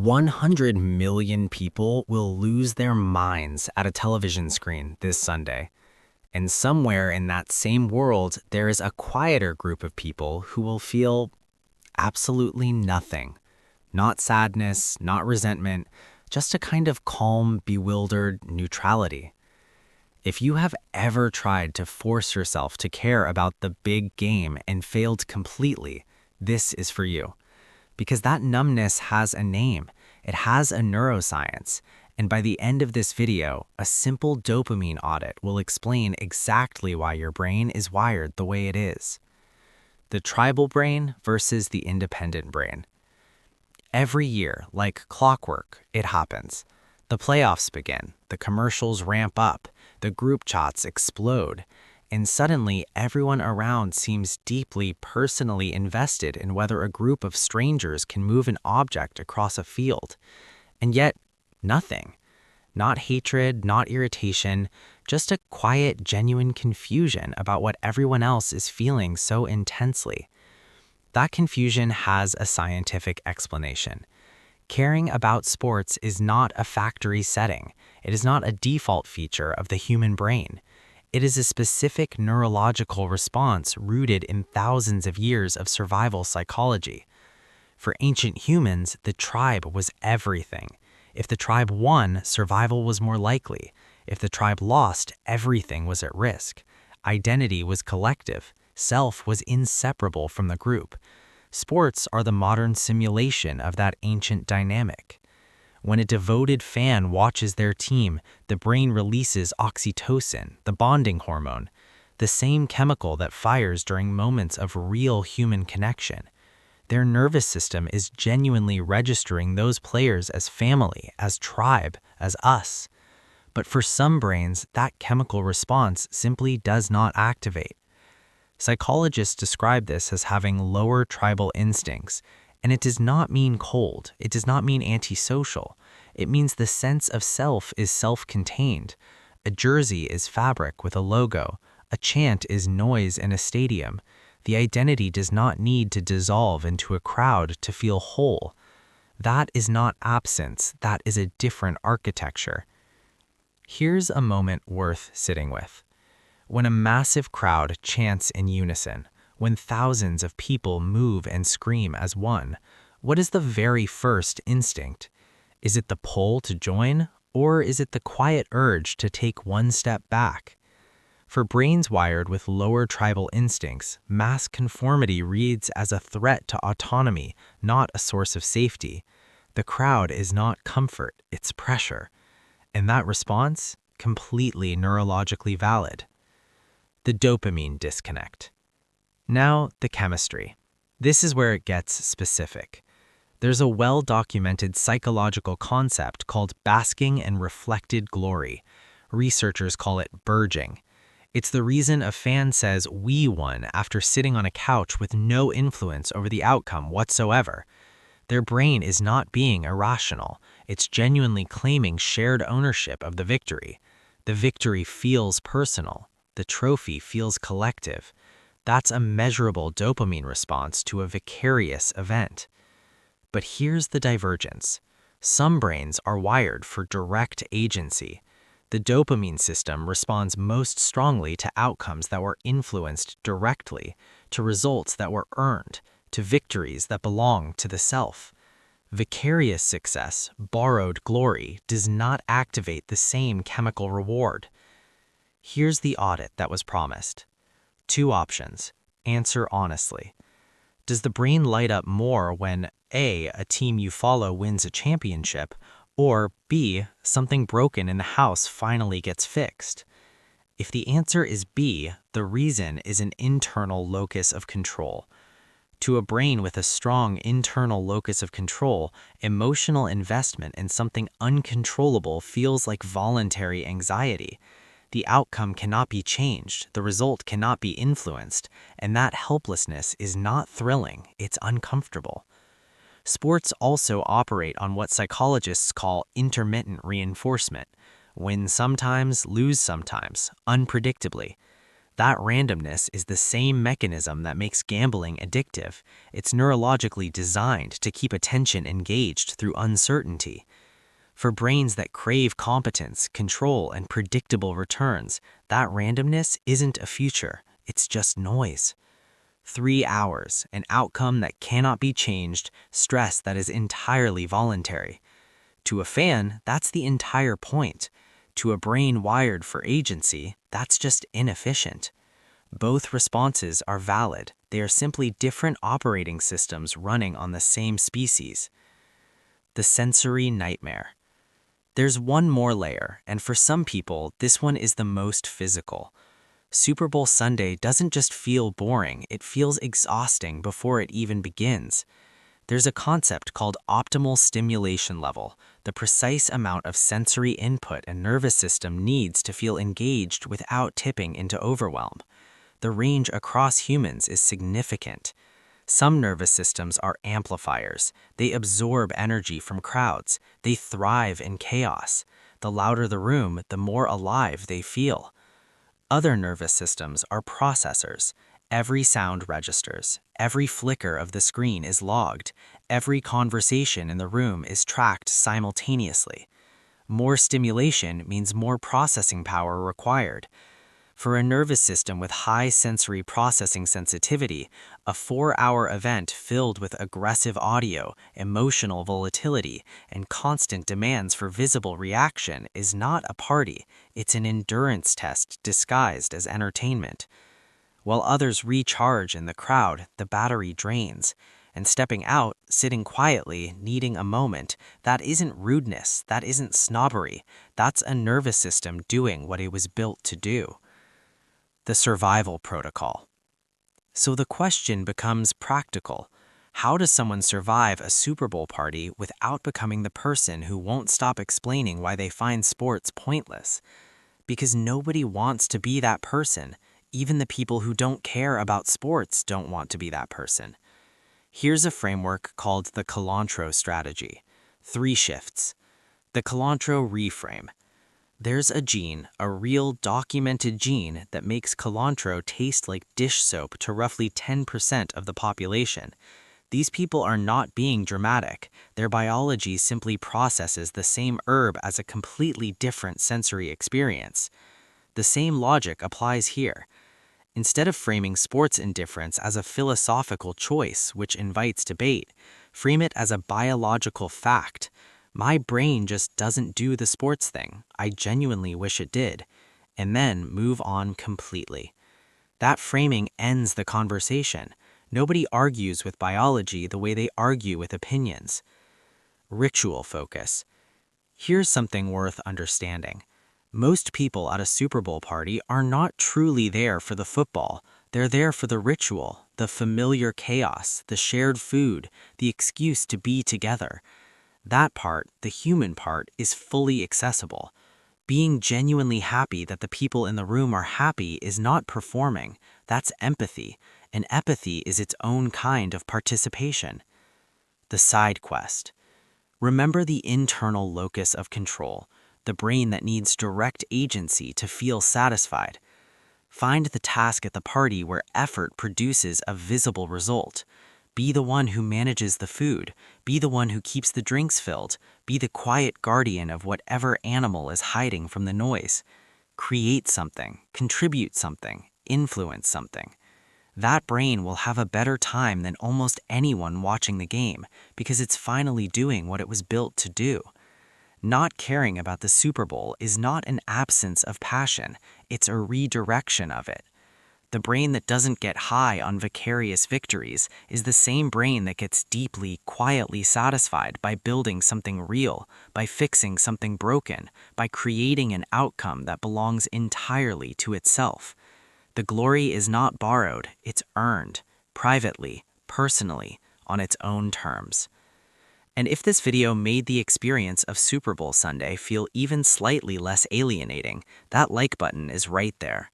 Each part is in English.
100 million people will lose their minds at a television screen this Sunday. And somewhere in that same world, there is a quieter group of people who will feel absolutely nothing. Not sadness, not resentment, just a kind of calm, bewildered neutrality. If you have ever tried to force yourself to care about the big game and failed completely, this is for you. Because that numbness has a name. It has a neuroscience. And by the end of this video, a simple dopamine audit will explain exactly why your brain is wired the way it is. The tribal brain versus the independent brain. Every year, like clockwork, it happens. The playoffs begin, the commercials ramp up, the group chats explode, and suddenly everyone around seems deeply personally invested in whether a group of strangers can move an object across a field. And yet, nothing. Not hatred, not irritation, just a quiet, genuine confusion about what everyone else is feeling so intensely. That confusion has a scientific explanation. Caring about sports is not a factory setting. It is not a default feature of the human brain. It is a specific neurological response rooted in thousands of years of survival psychology. For ancient humans, the tribe was everything. If the tribe won, survival was more likely. If the tribe lost, everything was at risk. Identity was collective. Self was inseparable from the group. Sports are the modern simulation of that ancient dynamic. When a devoted fan watches their team, the brain releases oxytocin, the bonding hormone, the same chemical that fires during moments of real human connection. Their nervous system is genuinely registering those players as family, as tribe, as us. But for some brains, that chemical response simply does not activate. Psychologists describe this as having lower tribal instincts, and it does not mean cold. It does not mean antisocial. It means the sense of self is self-contained. A jersey is fabric with a logo. A chant is noise in a stadium. The identity does not need to dissolve into a crowd to feel whole. That is not absence. That is a different architecture. Here's a moment worth sitting with. When a massive crowd chants in unison, when thousands of people move and scream as one, what is the very first instinct? Is it the pull to join, or is it the quiet urge to take one step back? For brains wired with lower tribal instincts, mass conformity reads as a threat to autonomy, not a source of safety. The crowd is not comfort, it's pressure. And that response, completely neurologically valid. The dopamine disconnect. Now, the chemistry. This is where it gets specific. There's a well-documented psychological concept called basking and reflected glory. Researchers call it BIRGing. It's the reason a fan says "we won" after sitting on a couch with no influence over the outcome whatsoever. Their brain is not being irrational. It's genuinely claiming shared ownership of the victory. The victory feels personal. The trophy feels collective. That's a measurable dopamine response to a vicarious event. But here's the divergence. Some brains are wired for direct agency. The dopamine system responds most strongly to outcomes that were influenced directly, to results that were earned, to victories that belong to the self. Vicarious success, borrowed glory, does not activate the same chemical reward. Here's the audit that was promised. 2 options. Answer honestly. Does the brain light up more when A, a team you follow wins a championship, or B, something broken in the house finally gets fixed? If the answer is B, the reason is an internal locus of control. To a brain with a strong internal locus of control, emotional investment in something uncontrollable feels like voluntary anxiety. The outcome cannot be changed, the result cannot be influenced, and that helplessness is not thrilling, it's uncomfortable. Sports also operate on what psychologists call intermittent reinforcement. Win sometimes, lose sometimes, unpredictably. That randomness is the same mechanism that makes gambling addictive. It's neurologically designed to keep attention engaged through uncertainty. For brains that crave competence, control, and predictable returns, that randomness isn't a future, it's just noise. 3 hours, an outcome that cannot be changed, stress that is entirely voluntary. To a fan, that's the entire point. To a brain wired for agency, that's just inefficient. Both responses are valid. They are simply different operating systems running on the same species. The sensory nightmare. There's one more layer, and for some people, this one is the most physical. Super Bowl Sunday doesn't just feel boring, it feels exhausting before it even begins. There's a concept called optimal stimulation level, the precise amount of sensory input a nervous system needs to feel engaged without tipping into overwhelm. The range across humans is significant. Some nervous systems are amplifiers. They absorb energy from crowds. They thrive in chaos. The louder the room, the more alive they feel. Other nervous systems are processors. Every sound registers. Every flicker of the screen is logged. Every conversation in the room is tracked simultaneously. More stimulation means more processing power required. For a nervous system with high sensory processing sensitivity, a 4-hour event filled with aggressive audio, emotional volatility, and constant demands for visible reaction is not a party, it's an endurance test disguised as entertainment. While others recharge in the crowd, the battery drains. And stepping out, sitting quietly, needing a moment, that isn't rudeness, that isn't snobbery, that's a nervous system doing what it was built to do. The survival protocol. So the question becomes practical. How does someone survive a Super Bowl party without becoming the person who won't stop explaining why they find sports pointless? Because nobody wants to be that person. Even the people who don't care about sports don't want to be that person. Here's a framework called the Cilantro strategy. 3 shifts. The Cilantro reframe. There's a gene, a real documented gene, that makes cilantro taste like dish soap to roughly 10% of the population. These people are not being dramatic. Their biology simply processes the same herb as a completely different sensory experience. The same logic applies here. Instead of framing sports indifference as a philosophical choice which invites debate, frame it as a biological fact. My brain just doesn't do the sports thing. I genuinely wish it did. And then move on completely. That framing ends the conversation. Nobody argues with biology the way they argue with opinions. Ritual focus. Here's something worth understanding. Most people at a Super Bowl party are not truly there for the football. They're there for the ritual, the familiar chaos, the shared food, the excuse to be together. That part, the human part, is fully accessible. Being genuinely happy that the people in the room are happy is not performing. That's empathy, and empathy is its own kind of participation. The side quest. Remember the internal locus of control, the brain that needs direct agency to feel satisfied. Find the task at the party where effort produces a visible result. Be the one who manages the food. Be the one who keeps the drinks filled. Be the quiet guardian of whatever animal is hiding from the noise. Create something, contribute something, influence something. That brain will have a better time than almost anyone watching the game because it's finally doing what it was built to do. Not caring about the Super Bowl is not an absence of passion, it's a redirection of it. The brain that doesn't get high on vicarious victories is the same brain that gets deeply, quietly satisfied by building something real, by fixing something broken, by creating an outcome that belongs entirely to itself. The glory is not borrowed, it's earned, privately, personally, on its own terms. And if this video made the experience of Super Bowl Sunday feel even slightly less alienating, that like button is right there.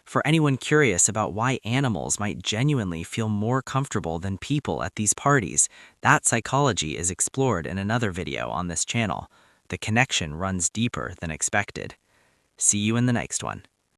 For anyone curious about why animals might genuinely feel more comfortable than people at these parties, that psychology is explored in another video on this channel. The connection runs deeper than expected. See you in the next one.